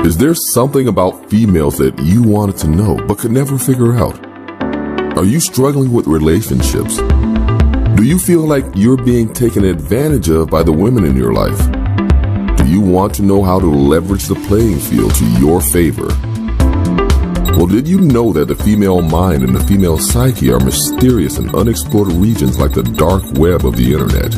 Is there something about females that you wanted to know but could never figure out? Are you struggling with relationships? Do you feel like you're being taken advantage of by the women in your life? Do you want to know how to leverage the playing field to your favor? Well, did you know that the female mind and the female psyche are mysterious and unexplored regions like the dark web of the internet?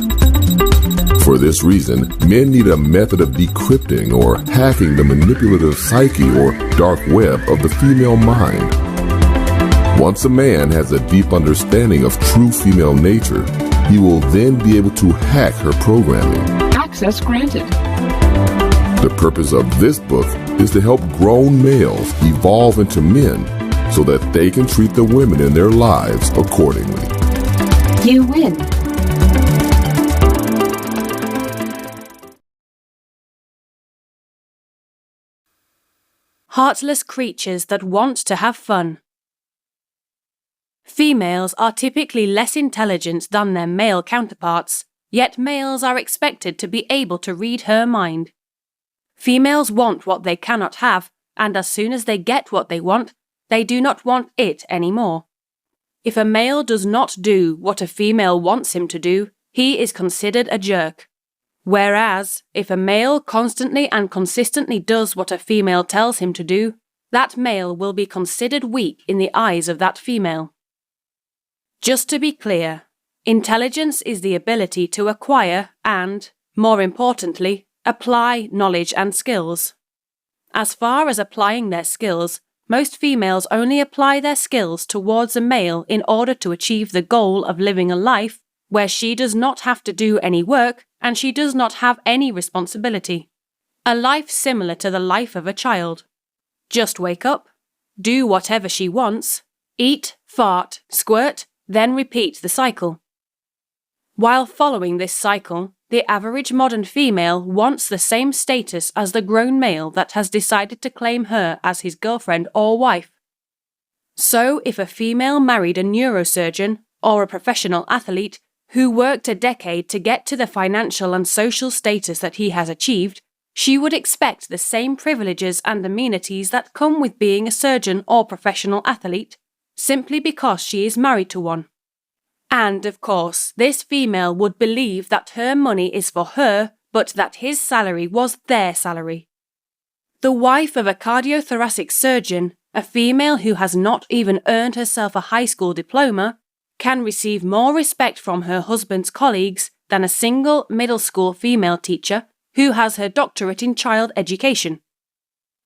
For this reason, men need a method of decrypting or hacking the manipulative psyche or dark web of the female mind. Once a man has a deep understanding of true female nature, he will then be able to hack her programming. Access granted. The purpose of this book is to help grown males evolve into men so that they can treat the women in their lives accordingly. You win. Heartless creatures that want to have fun. Females are typically less intelligent than their male counterparts, yet males are expected to be able to read her mind. Females want what they cannot have, and as soon as they get what they want, they do not want it anymore. If a male does not do what a female wants him to do, he is considered a jerk. Whereas, if a male constantly and consistently does what a female tells him to do, that male will be considered weak in the eyes of that female. Just to be clear, intelligence is the ability to acquire and, more importantly, apply knowledge and skills. As far as applying their skills, most females only apply their skills towards a male in order to achieve the goal of living a life where she does not have to do any work and she does not have any responsibility. A life similar to the life of a child. Just wake up, do whatever she wants, eat, fart, squirt, then repeat the cycle. While following this cycle, the average modern female wants the same status as the grown male that has decided to claim her as his girlfriend or wife. So if a female married a neurosurgeon or a professional athlete who worked a decade to get to the financial and social status that he has achieved, she would expect the same privileges and amenities that come with being a surgeon or professional athlete, simply because she is married to one. And, of course, this female would believe that her money is for her, but that his salary was their salary. The wife of a cardiothoracic surgeon, a female who has not even earned herself a high school diploma, can receive more respect from her husband's colleagues than a single middle school female teacher who has her doctorate in child education.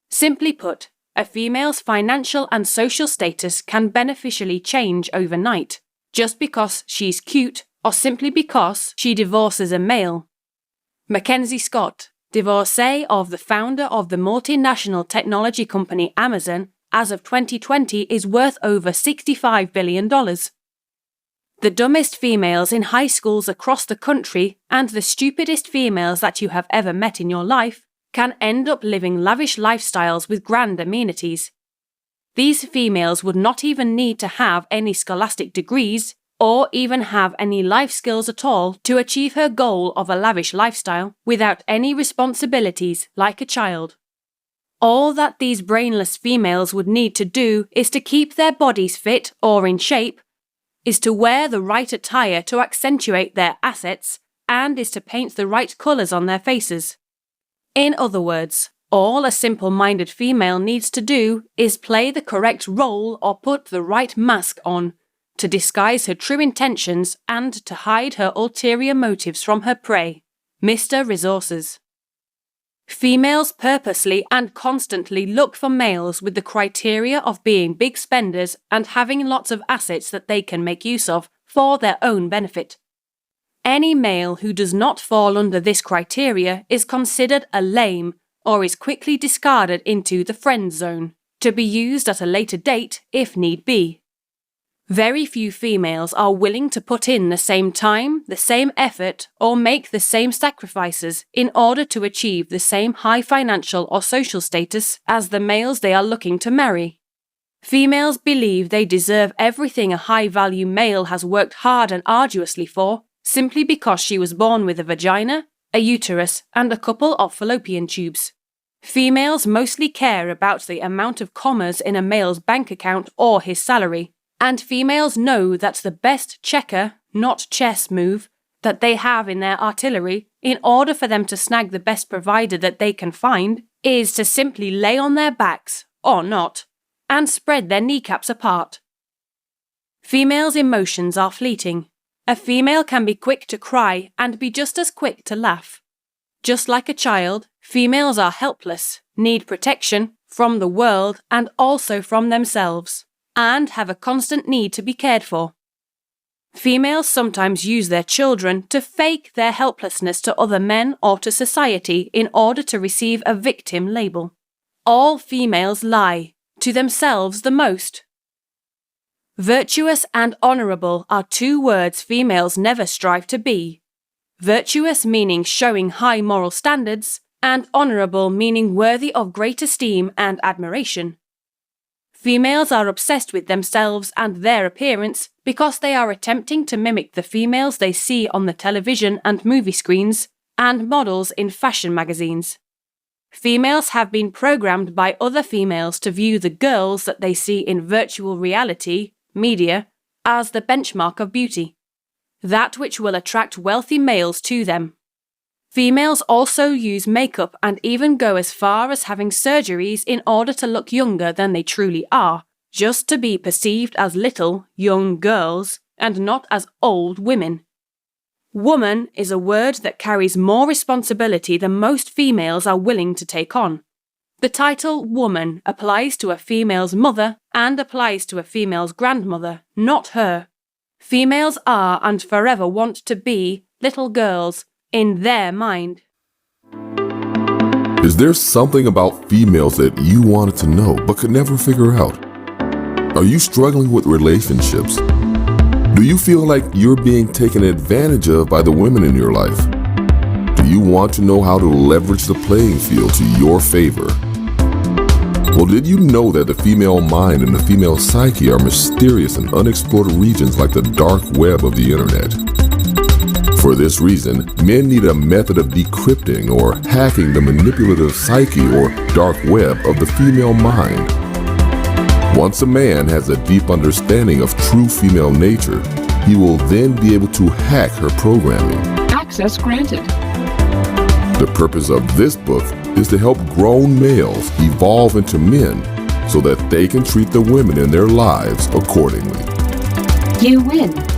Simply put, a female's financial and social status can beneficially change overnight, just because she's cute or simply because she divorces a male. Mackenzie Scott, divorcee of the founder of the multinational technology company Amazon, as of 2020 is worth over $65 billion. The dumbest females in high schools across the country and the stupidest females that you have ever met in your life can end up living lavish lifestyles with grand amenities. These females would not even need to have any scholastic degrees or even have any life skills at all to achieve her goal of a lavish lifestyle without any responsibilities like a child. All that these brainless females would need to do is to keep their bodies fit or in shape, is to wear the right attire to accentuate their assets, and is to paint the right colours on their faces. In other words, all a simple-minded female needs to do is play the correct role or put the right mask on, to disguise her true intentions and to hide her ulterior motives from her prey, Mr. Resources. Females purposely and constantly look for males with the criteria of being big spenders and having lots of assets that they can make use of for their own benefit. Any male who does not fall under this criteria is considered a lame or is quickly discarded into the friend zone, to be used at a later date if need be. Very few females are willing to put in the same time, the same effort, or make the same sacrifices in order to achieve the same high financial or social status as the males they are looking to marry. Females believe they deserve everything a high-value male has worked hard and arduously for, simply because she was born with a vagina, a uterus, and a couple of fallopian tubes. Females mostly care about the amount of commas in a male's bank account or his salary, and females know that the best checker, not chess move, that they have in their artillery, in order for them to snag the best provider that they can find, is to simply lay on their backs, or not, and spread their kneecaps apart. Females' emotions are fleeting. A female can be quick to cry and be just as quick to laugh. Just like a child, females are helpless, need protection from the world and also from themselves, and have a constant need to be cared for. Females sometimes use their children to fake their helplessness to other men or to society in order to receive a victim label. All females lie, to themselves the most. Virtuous and honourable are two words females never strive to be. Virtuous meaning showing high moral standards, and honourable meaning worthy of great esteem and admiration. Females are obsessed with themselves and their appearance because they are attempting to mimic the females they see on the television and movie screens and models in fashion magazines. Females have been programmed by other females to view the girls that they see in virtual reality, media, as the benchmark of beauty, that which will attract wealthy males to them. Females also use makeup and even go as far as having surgeries in order to look younger than they truly are, just to be perceived as little, young girls and not as old women. Woman is a word that carries more responsibility than most females are willing to take on. The title woman applies to a female's mother and applies to a female's grandmother, not her. Females are and forever want to be little girls, in their mind. Is there something about females that you wanted to know but could never figure out? Are you struggling with relationships? Do you feel like you're being taken advantage of by the women in your life? Do you want to know how to leverage the playing field to your favor? Well, did you know that the female mind and the female psyche are mysterious and unexplored regions like the dark web of the internet? For this reason, men need a method of decrypting or hacking the manipulative psyche or dark web of the female mind. Once a man has a deep understanding of true female nature, he will then be able to hack her programming. Access granted. The purpose of this book is to help grown males evolve into men so that they can treat the women in their lives accordingly. You win.